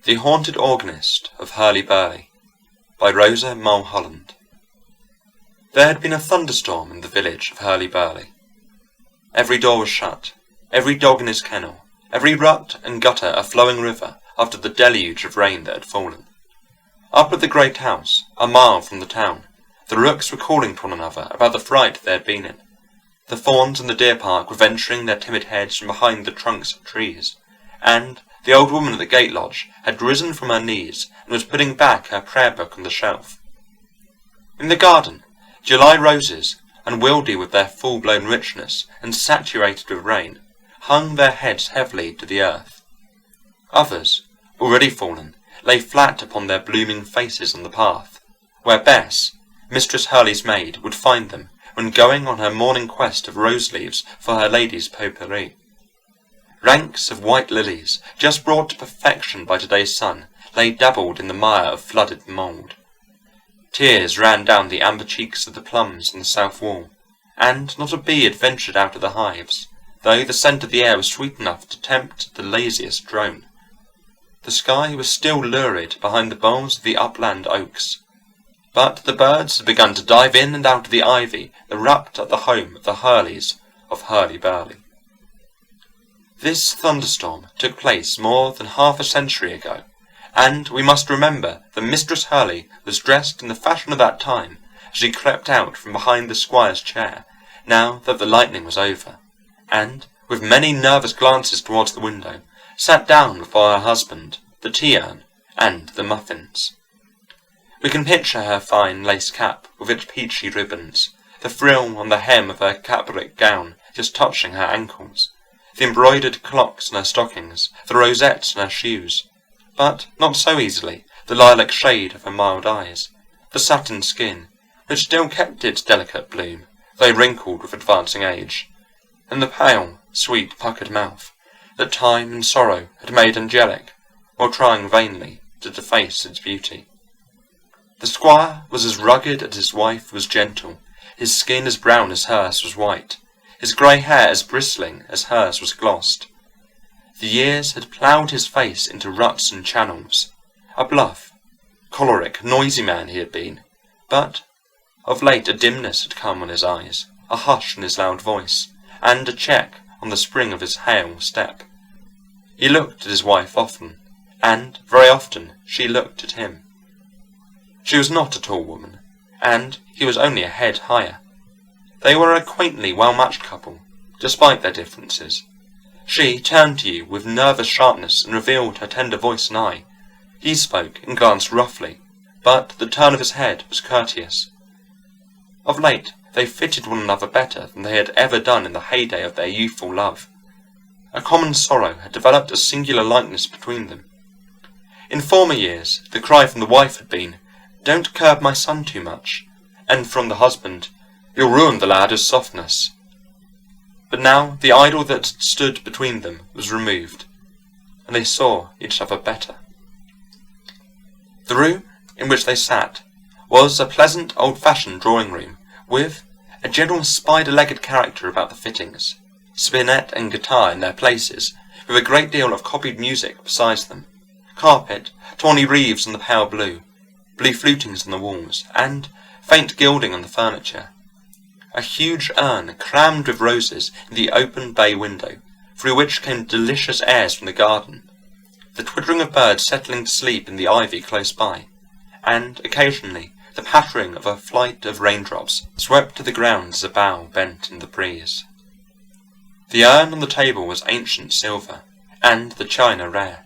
The Haunted Organist of Hurly Burly by Rosa Mullholand. There had been a thunderstorm in the village of Hurly Burly. Every door was shut, every dog in his kennel, every rut and gutter a flowing river after the deluge of rain that had fallen. Up at the great house, a mile from the town, the rooks were calling to one another about the fright they had been in. The fawns in the deer park were venturing their timid heads from behind the trunks of trees, and the old woman at the gate lodge had risen from her knees and was putting back her prayer book on the shelf. In the garden, July roses, unwieldy with their full-blown richness and saturated with rain, hung their heads heavily to the earth. Others, already fallen, lay flat upon their blooming faces on the path, where Bess, Mistress Hurly's maid, would find them when going on her morning quest of rose-leaves for her lady's potpourri. Ranks of white lilies, just brought to perfection by today's sun, lay dabbled in the mire of flooded mould. Tears ran down the amber cheeks of the plums on the south wall, and not a bee had ventured out of the hives, though the scent of the air was sweet enough to tempt the laziest drone. The sky was still lurid behind the boles of the upland oaks, but the birds had begun to dive in and out of the ivy that wrapped up the home of the Hurlys of Hurly Burly. This thunderstorm took place more than half a century ago, and we must remember that Mistress Hurly was dressed in the fashion of that time as she crept out from behind the squire's chair, now that the lightning was over, and, with many nervous glances towards the window, sat down before her husband, the tea-urn, and the muffins. We can picture her fine lace cap with its peachy ribbons, the frill on the hem of her cabric gown just touching her ankles, the embroidered clocks in her stockings, the rosettes in her shoes, but not so easily the lilac shade of her mild eyes, the satin skin, which still kept its delicate bloom, though wrinkled with advancing age, and the pale, sweet, puckered mouth that time and sorrow had made angelic, while trying vainly to deface its beauty. The squire was as rugged as his wife was gentle, his skin as brown as hers was white, his grey hair as bristling as hers was glossed. The years had ploughed his face into ruts and channels. A bluff, choleric, noisy man he had been, but of late a dimness had come on his eyes, a hush in his loud voice, and a check on the spring of his hale step. He looked at his wife often, and very often she looked at him. She was not a tall woman, and he was only a head higher. They were a quaintly well-matched couple, despite their differences. She turned to you with nervous sharpness and revealed her tender voice and eye. He spoke and glanced roughly, but the turn of his head was courteous. Of late they fitted one another better than they had ever done in the heyday of their youthful love. A common sorrow had developed a singular likeness between them. In former years the cry from the wife had been, "Don't curb my son too much," and from the husband, "You'll ruin the lad's softness." But now the idol that stood between them was removed, and they saw each other better. The room in which they sat was a pleasant old-fashioned drawing-room, with a general spider-legged character about the fittings, spinet and guitar in their places, with a great deal of copied music besides them, carpet, tawny wreaths on the pale blue flutings on the walls, and faint gilding on the furniture. A huge urn crammed with roses in the open bay window, through which came delicious airs from the garden, the twittering of birds settling to sleep in the ivy close by, and occasionally the pattering of a flight of raindrops swept to the ground as a bough bent in the breeze. The urn on the table was ancient silver, and the china rare.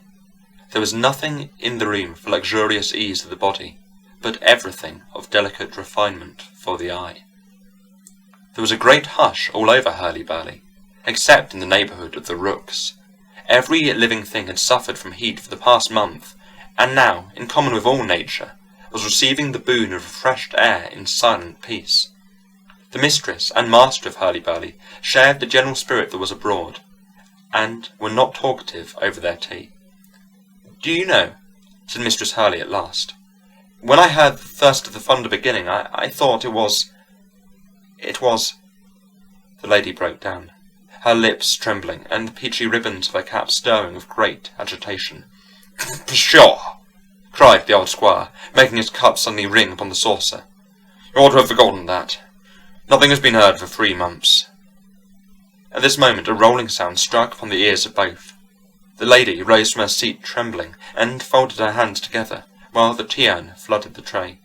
There was nothing in the room for luxurious ease of the body, but everything of delicate refinement for the eye. There was a great hush all over Hurly Burly, except in the neighbourhood of the rooks. Every living thing had suffered from heat for the past month, and now, in common with all nature, was receiving the boon of refreshed air in silent peace. The mistress and master of Hurly Burly shared the general spirit that was abroad, and were not talkative over their tea. "Do you know," said Mistress Hurly at last, "when I heard the thirst of the thunder beginning, I thought it was... The lady broke down, her lips trembling, and the peachy ribbons of her cap stirring with great agitation. Pshaw! Cried the old squire, making his cup suddenly ring upon the saucer. You ought to have forgotten that. Nothing has been heard for 3 months. At this moment a rolling sound struck upon the ears of both. The lady rose from her seat trembling, and folded her hands together, while the tea-urn flooded the tray.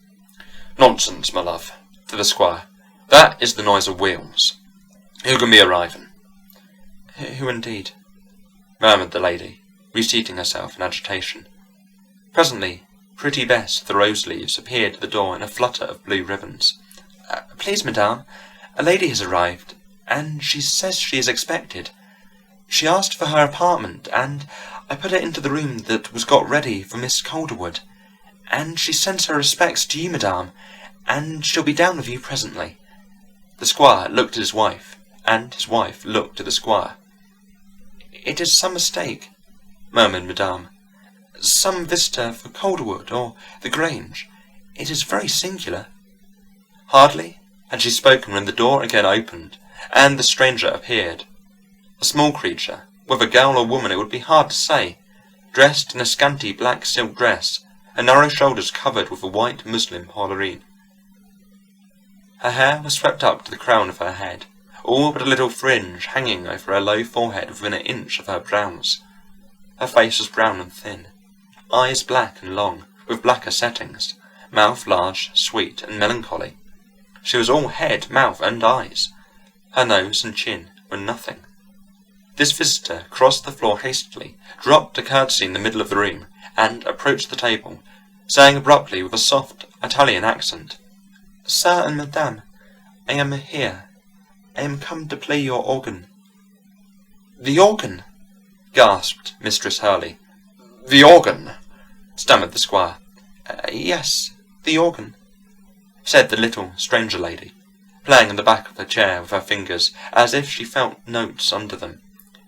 Nonsense, my love, said the squire. That is the noise of wheels. Who can be arriving? Who indeed? Murmured the lady, reseating herself in agitation. Presently, pretty Bess of the rose-leaves appeared at the door in a flutter of blue ribbons. Please, madame, a lady has arrived, and she says she is expected. She asked for her apartment, and I put her into the room that was got ready for Miss Calderwood, and she sends her respects to you, madame, and she'll be down with you presently. The squire looked at his wife, and his wife looked at the squire. It is some mistake, murmured madame. Some visitor for Calderwood or the Grange. It is very singular. Hardly had she spoken when the door again opened, and the stranger appeared. A small creature, whether girl or woman it would be hard to say, dressed in a scanty black silk dress, her narrow shoulders covered with a white muslin pelerine. Her hair was swept up to the crown of her head, all but a little fringe hanging over her low forehead within an inch of her brows. Her face was brown and thin, eyes black and long, with blacker settings, mouth large, sweet, and melancholy. She was all head, mouth, and eyes. Her nose and chin were nothing. This visitor crossed the floor hastily, dropped a curtsy in the middle of the room, and approached the table, saying abruptly with a soft Italian accent, Sir and Madame, I am here. I am come to play your organ. The organ? Gasped Mistress Hurly. The organ? Stammered the squire. Yes, the organ, said the little stranger lady, playing on the back of her chair with her fingers, as if she felt notes under them.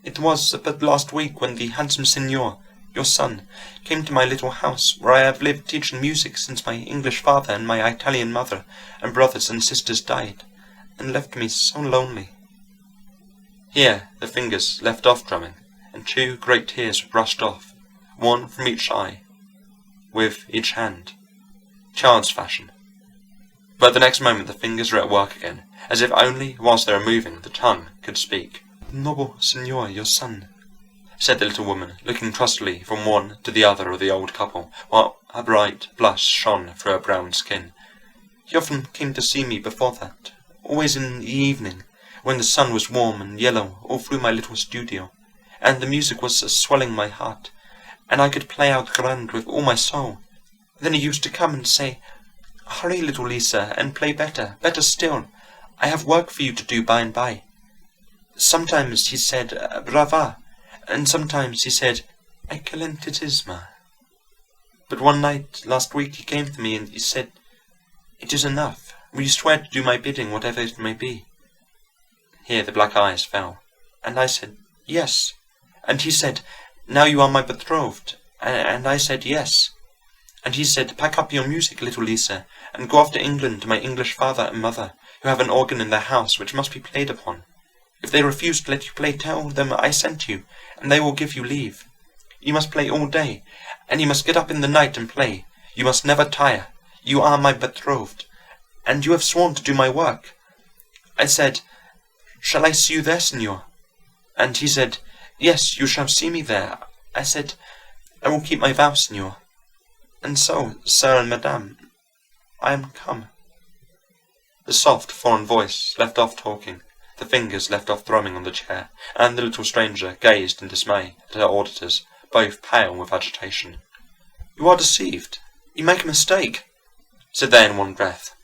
It was but last week when the handsome signor, your son, came to my little house, where I have lived teaching music since my English father and my Italian mother and brothers and sisters died, and left me so lonely. Here the fingers left off drumming, and 2 great tears were brushed off, one from each eye, with each hand, child's fashion. But the next moment the fingers were at work again, as if only whilst they were moving the tongue could speak. Noble signor, your son, said the little woman, looking trustfully from one to the other of the old couple, while a bright blush shone through her brown skin. He often came to see me before that, always in the evening, when the sun was warm and yellow all through my little studio, and the music was swelling my heart, and I could play out grand with all my soul. Then he used to come and say, Hurry, little Lisa, and play better, better still. I have work for you to do by and by. Sometimes he said, Brava, and sometimes he said, Eccelentisima. But one night last week he came to me and he said, It is enough. Will you swear to do my bidding, whatever it may be? Here the black eyes fell, and I said, Yes. And he said, Now you are my betrothed. And I said, Yes. And he said, Pack up your music, little Lisa, and go off to England to my English father and mother, who have an organ in their house which must be played upon. If they refuse to let you play, tell them I sent you, and they will give you leave. You must play all day, and you must get up in the night and play. You must never tire. You are my betrothed, and you have sworn to do my work. I said, Shall I see you there, signor? And he said, Yes, you shall see me there. I said, I will keep my vow, signor. And so, sir and madame, I am come. The soft foreign voice left off talking, the fingers left off thrumming on the chair, and the little stranger gazed in dismay at her auditors, both pale with agitation. You are deceived. You make a mistake, said they in one breath.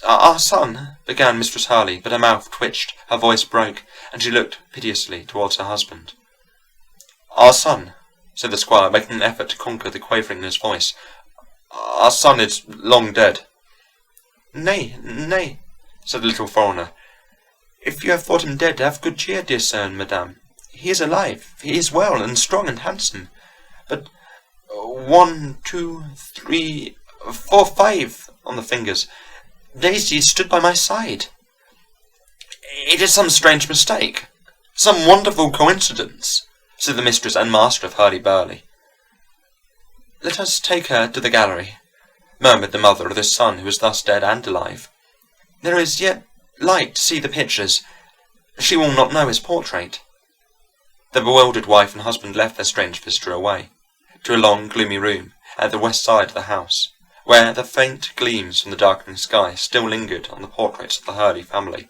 Our son, began Mistress Hurly, but her mouth twitched, her voice broke, and she looked piteously towards her husband. Our son, said the squire, making an effort to conquer the quavering in his voice. Our son is long dead. Nay, nay, said the little foreigner. If you have thought him dead, have good cheer, dear sir and madame. He is alive, he is well, and strong and handsome. But 1, 2, 3, 4, 5 on the fingers. Daisy stood by my side. It is some strange mistake, some wonderful coincidence, said the mistress and master of Hurly Burly. "Let us take her to the gallery," murmured the mother of the son who was thus dead and alive. "There is yet light to see the pictures. She will not know his portrait." The bewildered wife and husband left their strange visitor away, to a long, gloomy room at the west side of the house, where the faint gleams from the darkening sky still lingered on the portraits of the Hurly family.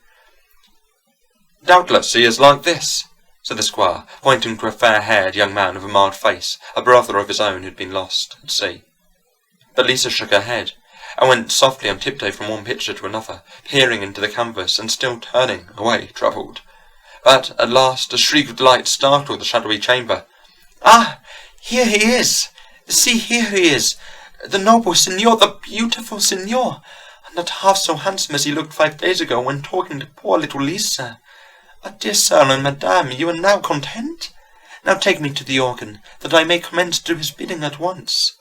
"Doubtless he is like this," said the squire, pointing to a fair-haired young man with a mild face, a brother of his own who had been lost at sea. But Lisa shook her head, and went softly on tiptoe from one picture to another, peering into the canvas and still turning away troubled. But at last a shriek of delight startled the shadowy chamber. "Ah, here he is! See, here he is! The noble signor, the beautiful signor! Not half so handsome as he looked 5 days ago when talking to poor little Lisa. Ah, dear sir and madame, you are now content? Now take me to the organ, that I may commence to do his bidding at once."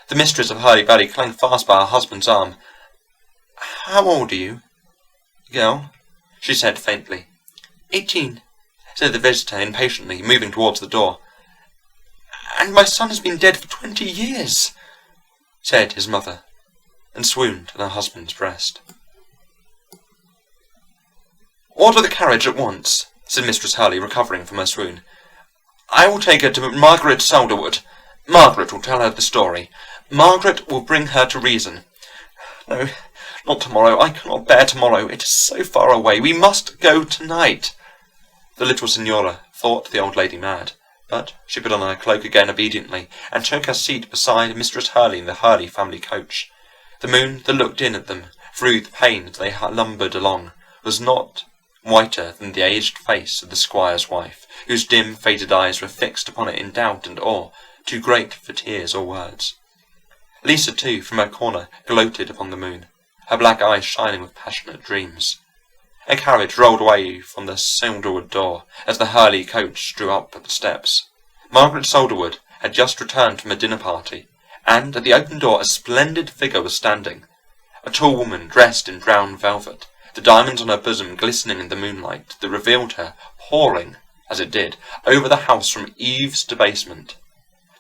The mistress of Hurly Burly clung fast by her husband's arm. "How old are you?" "Girl," she said faintly. 18, said the visitor impatiently, moving towards the door. "And my son has been dead for 20 years, said his mother, and swooned on her husband's breast. "Order the carriage at once," said Mistress Hurly, recovering from her swoon. "I will take her to Margaret Souderwood. Margaret will tell her the story. Margaret will bring her to reason. No, not tomorrow. I cannot bear tomorrow. It is so far away. We must go tonight." The little signora thought the old lady mad, but she put on her cloak again obediently, and took her seat beside Mistress Hurly in the Hurly family coach. The moon that looked in at them through the pane as they lumbered along was not whiter than the aged face of the squire's wife, whose dim, faded eyes were fixed upon it in doubt and awe, too great for tears or words. Lisa, too, from her corner, gloated upon the moon, her black eyes shining with passionate dreams. A carriage rolled away from the Souderwood door as the Hurly coach drew up at the steps. Margaret Souderwood had just returned from a dinner party, and at the open door a splendid figure was standing. A tall woman dressed in brown velvet, the diamonds on her bosom glistening in the moonlight that revealed her, pouring, as it did, over the house from eaves to basement.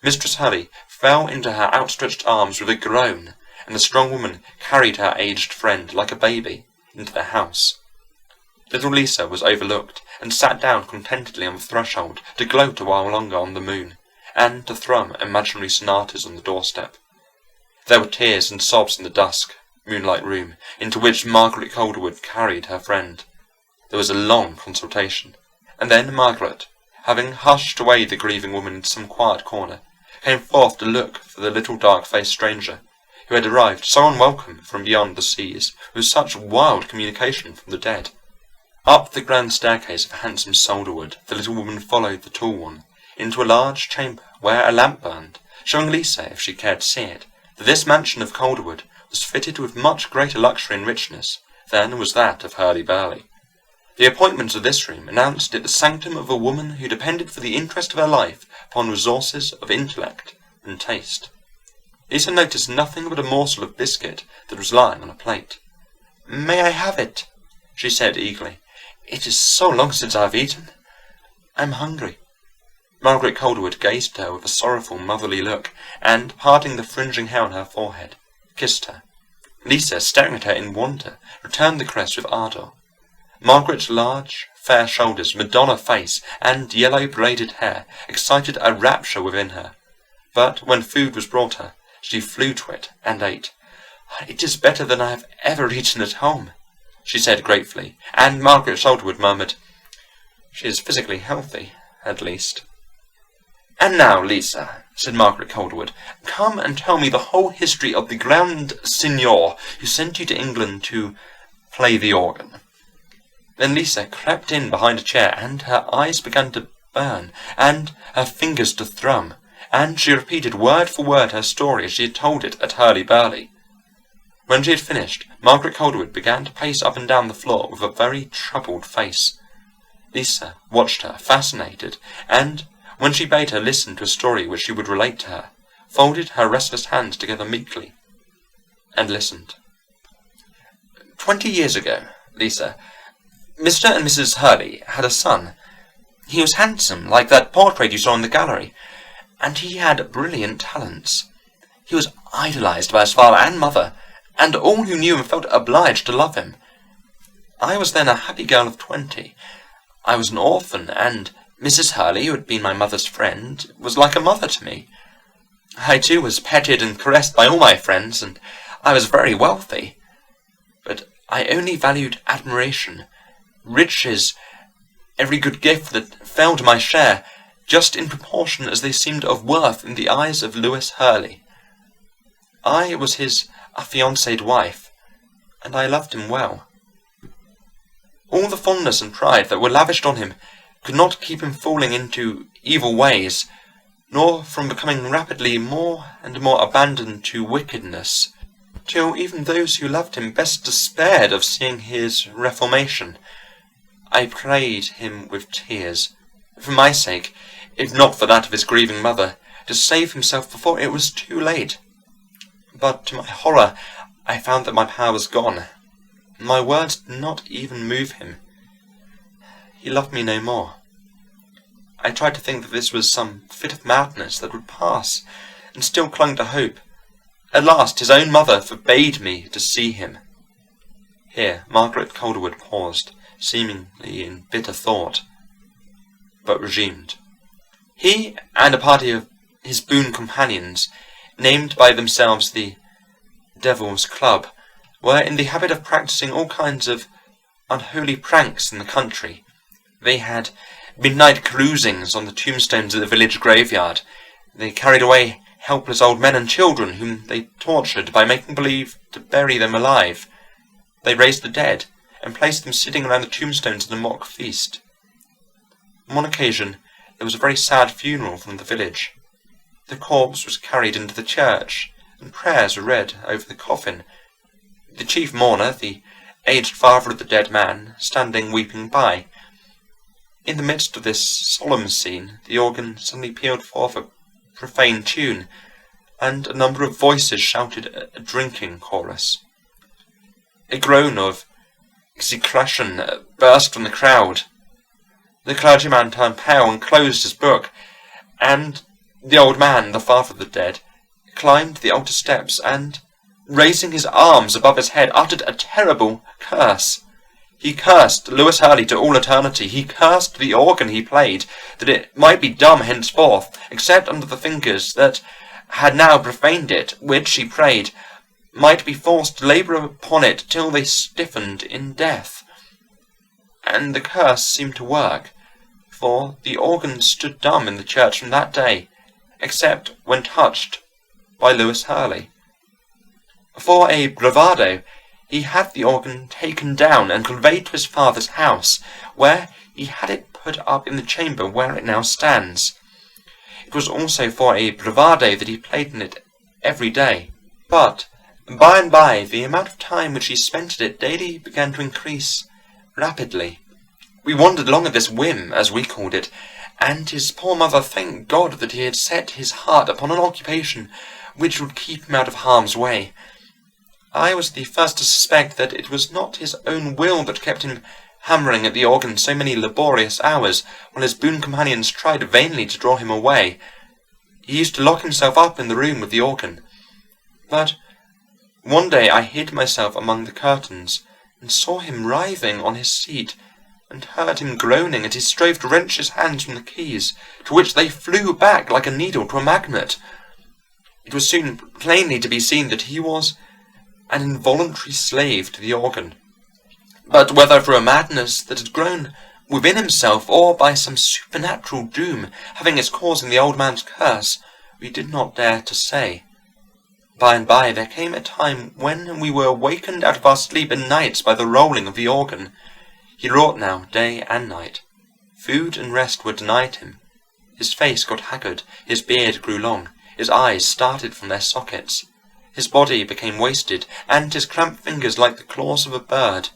Mistress Hurly fell into her outstretched arms with a groan, and the strong woman carried her aged friend like a baby into the house. Little Lisa was overlooked, and sat down contentedly on the threshold to gloat a while longer on the moon, and to thrum imaginary sonatas on the doorstep. There were tears and sobs in the dusk, moonlight room, into which Margaret Calderwood carried her friend. There was a long consultation, and then Margaret, having hushed away the grieving woman into some quiet corner, came forth to look for the little dark-faced stranger, who had arrived so unwelcome from beyond the seas, with such wild communication from the dead. Up the grand staircase of handsome Souderwood the little woman followed the tall one, into a large chamber where a lamp burned, showing Lisa, if she cared to see it, that this mansion of Calderwood was fitted with much greater luxury and richness than was that of Hurly Burly. The appointments of this room announced it the sanctum of a woman who depended for the interest of her life upon resources of intellect and taste. Lisa noticed nothing but a morsel of biscuit that was lying on a plate. "May I have it?" she said eagerly. "It is so long since I have eaten. I am hungry." Margaret Calderwood gazed at her with a sorrowful motherly look, and, parting the fringing hair on her forehead, kissed her. Lisa, staring at her in wonder, returned the caress with ardour. Margaret's large, fair shoulders, Madonna face, and yellow braided hair excited a rapture within her. But when food was brought her, she flew to it and ate. "It is better than I have ever eaten at home," she said gratefully, and Margaret Souderwood murmured, "She is physically healthy, at least." "And now, Lisa," said Margaret Calderwood, "come and tell me the whole history of the grand signor who sent you to England to play the organ." Then Lisa crept in behind a chair, and her eyes began to burn, and her fingers to thrum, and she repeated word for word her story as she had told it at Hurly Burly. When she had finished, Margaret Calderwood began to pace up and down the floor with a very troubled face. Lisa watched her, fascinated, and, when she bade her listen to a story which she would relate to her, folded her restless hands together meekly, and listened. 20 years ago, Lisa, Mr. and Mrs. Hurly had a son. He was handsome, like that portrait you saw in the gallery, and he had brilliant talents. He was idolized by his father and mother, and all who knew him felt obliged to love him. I was then a happy girl of 20. I was an orphan, and Mrs. Hurly, who had been my mother's friend, was like a mother to me. I too was petted and caressed by all my friends, and I was very wealthy. But I only valued admiration, riches, every good gift that fell to my share, just in proportion as they seemed of worth in the eyes of Lewis Hurly. I was his affianced wife, and I loved him well. All the fondness and pride that were lavished on him could not keep him falling into evil ways, nor from becoming rapidly more and more abandoned to wickedness, till even those who loved him best despaired of seeing his reformation. I prayed him with tears, for my sake, if not for that of his grieving mother, to save himself before it was too late. But to my horror, I found that my power was gone. My words did not even move him. He loved me no more. I tried to think that this was some fit of madness that would pass, and still clung to hope. At last his own mother forbade me to see him. Here Margaret Calderwood paused, seemingly in bitter thought, but resumed. He and a party of his boon companions, named by themselves the Devil's Club, were in the habit of practising all kinds of unholy pranks in the country. They had midnight cruisings on the tombstones of the village graveyard. They carried away helpless old men and children whom they tortured by making believe to bury them alive. They raised the dead and placed them sitting around the tombstones in a mock feast. On one occasion there was a very sad funeral from the village. The corpse was carried into the church, and prayers were read over the coffin, the chief mourner, the aged father of the dead man, standing weeping by. In the midst of this solemn scene, the organ suddenly pealed forth a profane tune, and a number of voices shouted a drinking chorus. A groan of execration burst from the crowd. The clergyman turned pale and closed his book, and the old man, the father of the dead, climbed the altar steps and, raising his arms above his head, uttered a terrible curse. He cursed Lewis Hurly to all eternity. He cursed the organ he played, that it might be dumb henceforth, except under the fingers that had now profaned it, which, he prayed, might be forced to labour upon it till they stiffened in death. And the curse seemed to work, for the organ stood dumb in the church from that day, except when touched by Lewis Hurly. For a bravado, he had the organ taken down and conveyed to his father's house, where he had it put up in the chamber where it now stands. It was also for a bravado that he played in it every day. But by and by the amount of time which he spent at it daily began to increase rapidly. We wandered along at this whim, as we called it, and his poor mother thanked God that he had set his heart upon an occupation which would keep him out of harm's way. I was the first to suspect that it was not his own will that kept him hammering at the organ so many laborious hours, while his boon companions tried vainly to draw him away. He used to lock himself up in the room with the organ. But one day I hid myself among the curtains, and saw him writhing on his seat, and heard him groaning as he strove to wrench his hands from the keys, to which they flew back like a needle to a magnet. It was soon plainly to be seen that he was an involuntary slave to the organ. But whether through a madness that had grown within himself, or by some supernatural doom having its cause in the old man's curse, we did not dare to say. By and by there came a time when we were awakened out of our sleep at nights by the rolling of the organ. He wrought now day and night. Food and rest were denied him. His face got haggard, his beard grew long, his eyes started from their sockets. His body became wasted, and his cramped fingers like the claws of a bird.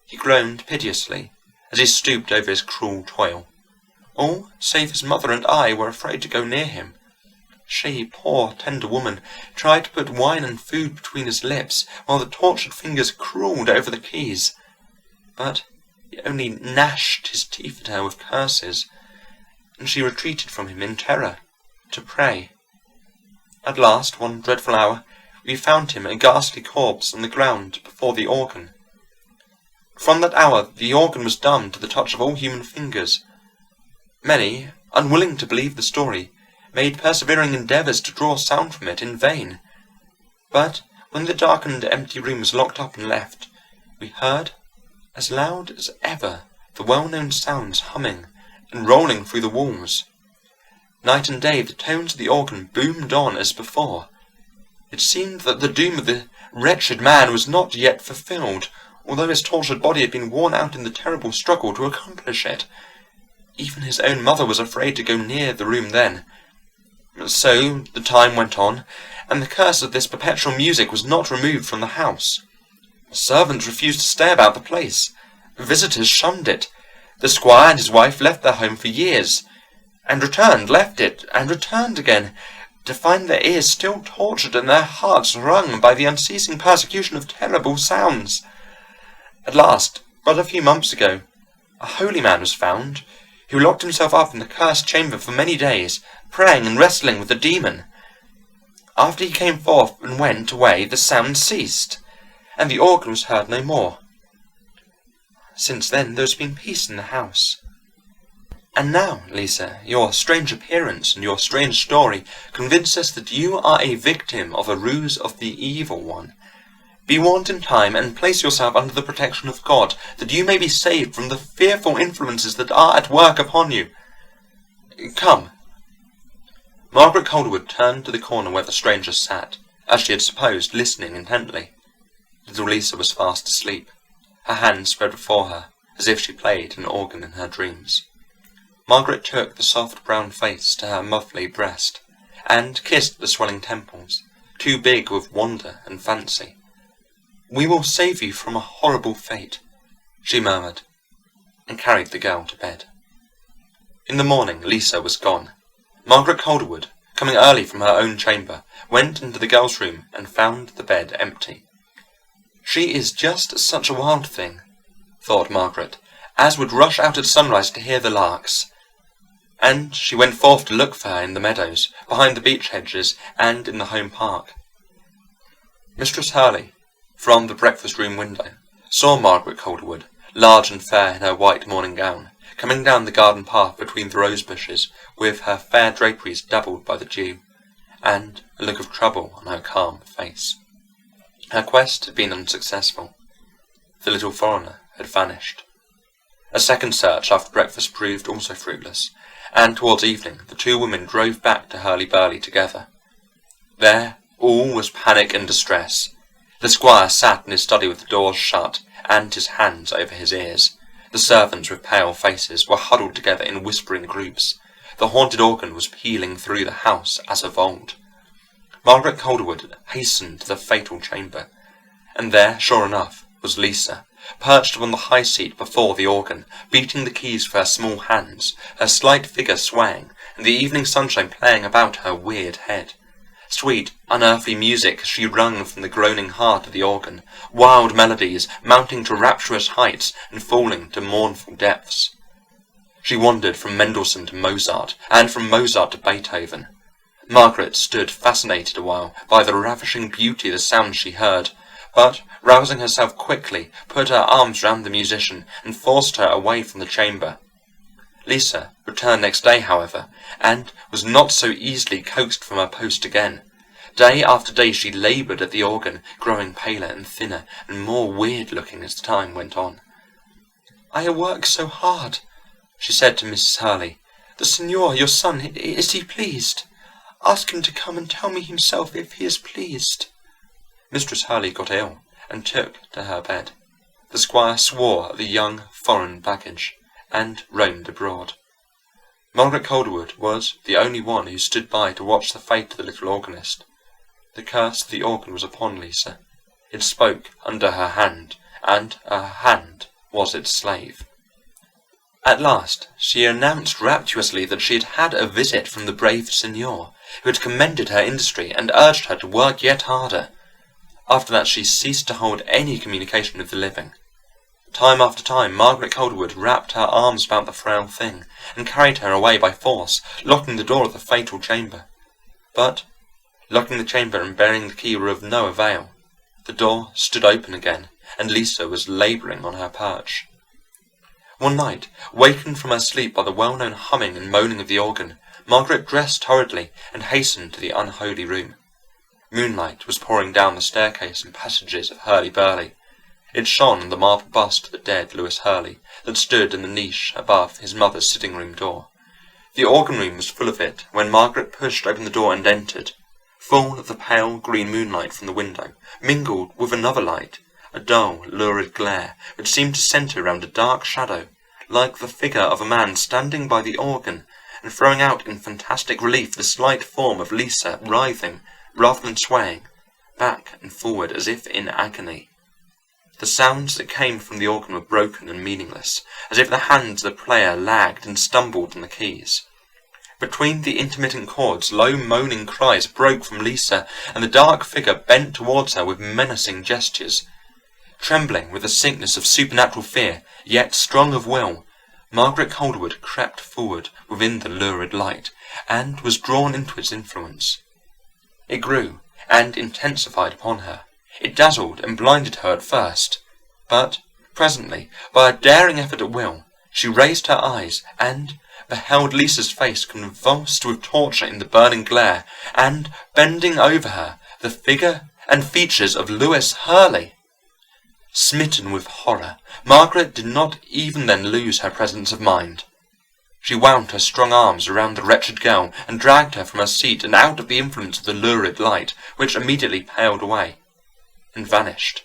He groaned piteously as he stooped over his cruel toil. All, save his mother and I, were afraid to go near him. She, poor tender woman, tried to put wine and food between his lips, while the tortured fingers crawled over the keys. But he only gnashed his teeth at her with curses, and she retreated from him in terror, to pray. At last, one dreadful hour, we found him a ghastly corpse on the ground before the organ. From that hour the organ was dumb to the touch of all human fingers. Many, unwilling to believe the story, made persevering endeavours to draw sound from it in vain. But when the darkened empty room was locked up and left, we heard, as loud as ever, the well-known sounds humming and rolling through the walls. Night and day the tones of the organ boomed on as before. It seemed that the doom of the wretched man was not yet fulfilled, although his tortured body had been worn out in the terrible struggle to accomplish it. Even his own mother was afraid to go near the room then. So the time went on, and the curse of this perpetual music was not removed from the house. Servants refused to stay about the place. Visitors shunned it. The squire and his wife left their home for years, and returned, left it, and returned again, to find their ears still tortured and their hearts wrung by the unceasing persecution of terrible sounds. At last, but a few months ago, a holy man was found, who locked himself up in the cursed chamber for many days, praying and wrestling with the demon. After he came forth and went away, the sound ceased, and the organ was heard no more. Since then there has been peace in the house. And now, Lisa, your strange appearance and your strange story convince us that you are a victim of a ruse of the evil one. Be warned in time, and place yourself under the protection of God, that you may be saved from the fearful influences that are at work upon you. Come. Margaret Calderwood turned to the corner where the stranger sat, as she had supposed, listening intently. Little Lisa was fast asleep, her hands spread before her, as if she played an organ in her dreams. Margaret took the soft brown face to her motherly breast, and kissed the swelling temples, too big with wonder and fancy. "We will save you from a horrible fate," she murmured, and carried the girl to bed. In the morning Lisa was gone. Margaret Calderwood, coming early from her own chamber, went into the girl's room and found the bed empty. "She is just such a wild thing," thought Margaret, "as would rush out at sunrise to hear the larks." And she went forth to look for her in the meadows, behind the beech hedges, and in the home park. Mistress Hurly, from the breakfast-room window, saw Margaret Calderwood, large and fair in her white morning gown, coming down the garden path between the rose bushes, with her fair draperies dabbled by the dew, and a look of trouble on her calm face. Her quest had been unsuccessful. The little foreigner had vanished. A second search after breakfast proved also fruitless, and towards evening the two women drove back to Hurly Burly together. There all was panic and distress. The squire sat in his study with the doors shut, and his hands over his ears. The servants, with pale faces, were huddled together in whispering groups. The haunted organ was pealing through the house as of old. Margaret Calderwood hastened to the fatal chamber, and there, sure enough, was Lisa, perched upon the high seat before the organ, beating the keys with her small hands, her slight figure swaying, and the evening sunshine playing about her weird head. Sweet, unearthly music she wrung from the groaning heart of the organ, wild melodies mounting to rapturous heights and falling to mournful depths. She wandered from Mendelssohn to Mozart, and from Mozart to Beethoven. Margaret stood fascinated awhile by the ravishing beauty of the sounds she heard, but, rousing herself quickly, put her arms round the musician and forced her away from the chamber. Lisa returned next day, however, and was not so easily coaxed from her post again. Day after day she laboured at the organ, growing paler and thinner and more weird-looking as the time went on. "I work so hard," she said to Mrs. Hurly. "The Signor, your son, is he pleased? Ask him to come and tell me himself if he is pleased." Mistress Hurly got ill, and took to her bed. The squire swore at the young foreign baggage, and roamed abroad. Margaret Calderwood was the only one who stood by to watch the fate of the little organist. The curse of the organ was upon Lisa. It spoke under her hand, and her hand was its slave. At last she announced rapturously that she had had a visit from the brave Signor, who had commended her industry and urged her to work yet harder. After that she ceased to hold any communication with the living. Time after time Margaret Calderwood wrapped her arms about the frail thing, and carried her away by force, locking the door of the fatal chamber. But Locking the chamber and burying the key were of no avail. The door stood open again, and Lisa was labouring on her perch. One night, wakened from her sleep by the well-known humming and moaning of the organ, Margaret dressed hurriedly and hastened to the unholy room. Moonlight was pouring down the staircase and passages of Hurly Burly. It shone on the marble bust of the dead Lewis Hurly that stood in the niche above his mother's sitting-room door. The organ-room was full of it when Margaret pushed open the door and entered, full of the pale green moonlight from the window, mingled with another light, a dull, lurid glare which seemed to centre round a dark shadow, like the figure of a man standing by the organ, and throwing out in fantastic relief the slight form of Lisa writhing, rather than swaying, back and forward as if in agony. The sounds that came from the organ were broken and meaningless, as if the hands of the player lagged and stumbled on the keys. Between the intermittent chords, low moaning cries broke from Lisa, and the dark figure bent towards her with menacing gestures. Trembling with the sickness of supernatural fear, yet strong of will, Margaret Coldwood crept forward within the lurid light, and was drawn into its influence. It grew and intensified upon her. It dazzled and blinded her at first, but presently, by a daring effort at will, she raised her eyes and beheld Lisa's face convulsed with torture in the burning glare, and, bending over her, the figure and features of Lewis Hurly. Smitten with horror, Margaret did not even then lose her presence of mind. She wound her strong arms around the wretched girl and dragged her from her seat and out of the influence of the lurid light, which immediately paled away and vanished.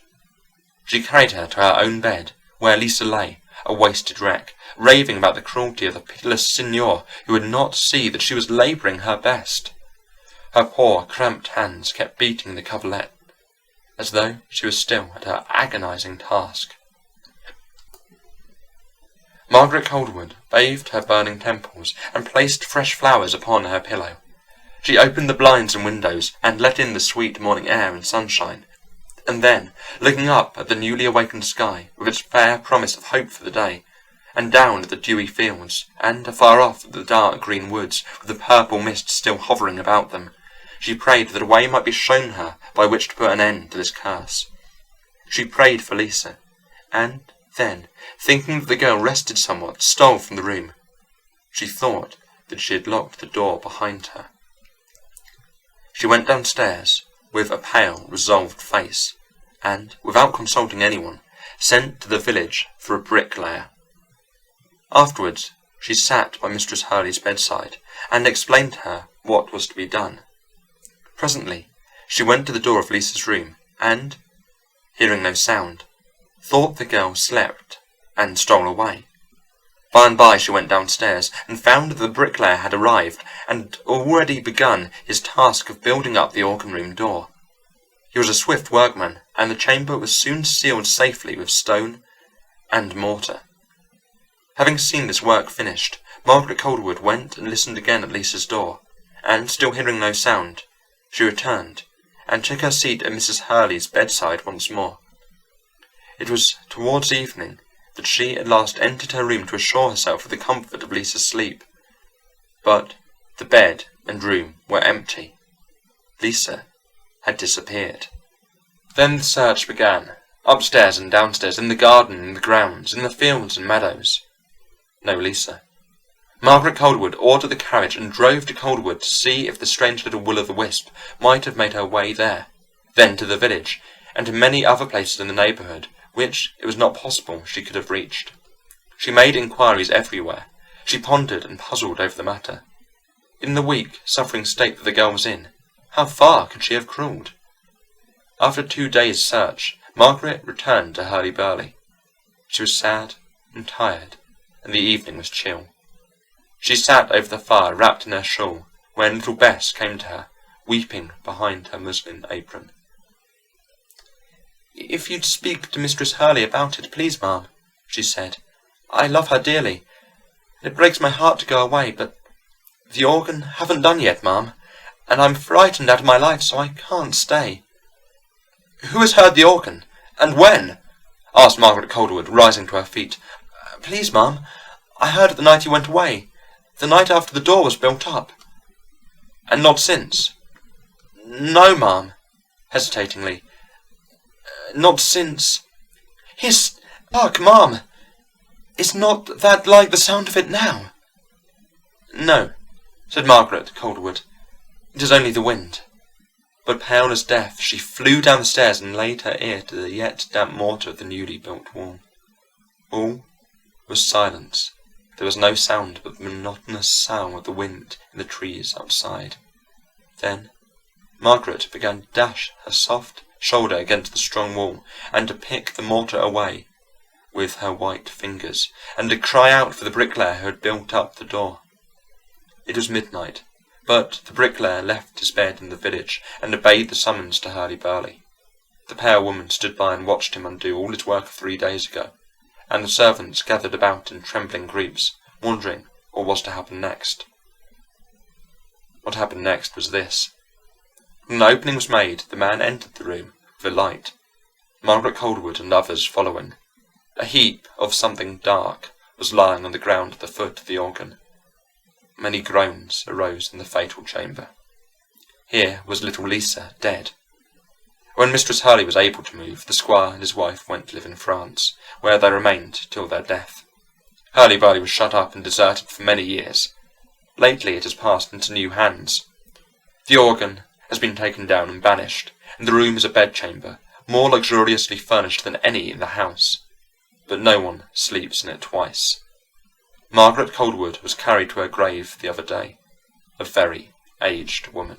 She carried her to her own bed, where Lisa lay, a wasted wreck, raving about the cruelty of the pitiless signor who would not see that she was labouring her best. Her poor, cramped hands kept beating the coverlet, as though she was still at her agonizing task. Margaret Coldwood bathed her burning temples and placed fresh flowers upon her pillow. She opened the blinds and windows and let in the sweet morning air and sunshine, and then, looking up at the newly awakened sky with its fair promise of hope for the day, and down at the dewy fields, and afar off at the dark green woods with the purple mist still hovering about them, she prayed that a way might be shown her by which to put an end to this curse. She prayed for Lisa, and then, thinking that the girl rested somewhat, stole from the room. She thought that she had locked the door behind her. She went downstairs with a pale, resolved face, and, without consulting anyone, sent to the village for a bricklayer. Afterwards, she sat by Mistress Hurly's bedside, and explained to her what was to be done. Presently, she went to the door of Lisa's room, and, hearing no sound, thought the girl slept, and stole away. By and by she went downstairs, and found that the bricklayer had arrived, and already begun his task of building up the organ-room door. He was a swift workman, and the chamber was soon sealed safely with stone and mortar. Having seen this work finished, Margaret Coldwood went and listened again at Lisa's door, and, still hearing no sound, she returned, and took her seat at Mrs. Hurly's bedside once more. It was towards evening that she at last entered her room to assure herself of the comfort of Lisa's sleep. But the bed and room were empty. Lisa had disappeared. Then the search began, upstairs and downstairs, in the garden, in the grounds, in the fields and meadows. No Lisa. Margaret Coldwood ordered the carriage and drove to Coldwood to see if the strange little will-o'-the-wisp might have made her way there, then to the village, and to many other places in the neighbourhood, which it was not possible she could have reached. She made inquiries everywhere. She pondered and puzzled over the matter. In the weak, suffering state that the girl was in, how far could she have crawled? After 2 days' search, Margaret returned to Hurly Burly. She was sad and tired, and the evening was chill. She sat over the fire, wrapped in her shawl, when little Bess came to her, weeping behind her muslin apron. "If you'd speak to Mistress Hurly about it, please, ma'am," she said. "I love her dearly. It breaks my heart to go away, but the organ haven't done yet, ma'am, and I'm frightened out of my life, so I can't stay." "Who has heard the organ, and when?" asked Margaret Coldwood, rising to her feet. "Please, ma'am, I heard it the night you went away, the night after the door was built up." "And not since?" No, ma'am, hesitatingly. Not since. Hark, ma'am! Is not that like the sound of it now? No, said Margaret Calderwood. It is only the wind. But pale as death, she flew down the stairs and laid her ear to the yet damp mortar of the newly built wall. All was silence. There was no sound but the monotonous sough of the wind in the trees outside. Then Margaret began to dash her soft shoulder against the strong wall, and to pick the mortar away with her white fingers, and to cry out for the bricklayer who had built up the door. It was midnight, but the bricklayer left his bed in the village and obeyed the summons to Hurly Burly. The pale woman stood by and watched him undo all his work of 3 days ago, and the servants gathered about in trembling groups, wondering what was to happen next. What happened next was this. When an opening was made, the man entered the room with a light, Margaret Calderwood and others following. A heap of something dark was lying on the ground at the foot of the organ. Many groans arose in the fatal chamber. Here was little Lisa dead. When Mistress Hurly was able to move, the squire and his wife went to live in France, where they remained till their death. Hurly Burly was shut up and deserted for many years. Lately it has passed into new hands. The organ has been taken down and banished, and the room is a bedchamber, more luxuriously furnished than any in the house. But no one sleeps in it twice. Margaret Calderwood was carried to her grave the other day, a very aged woman.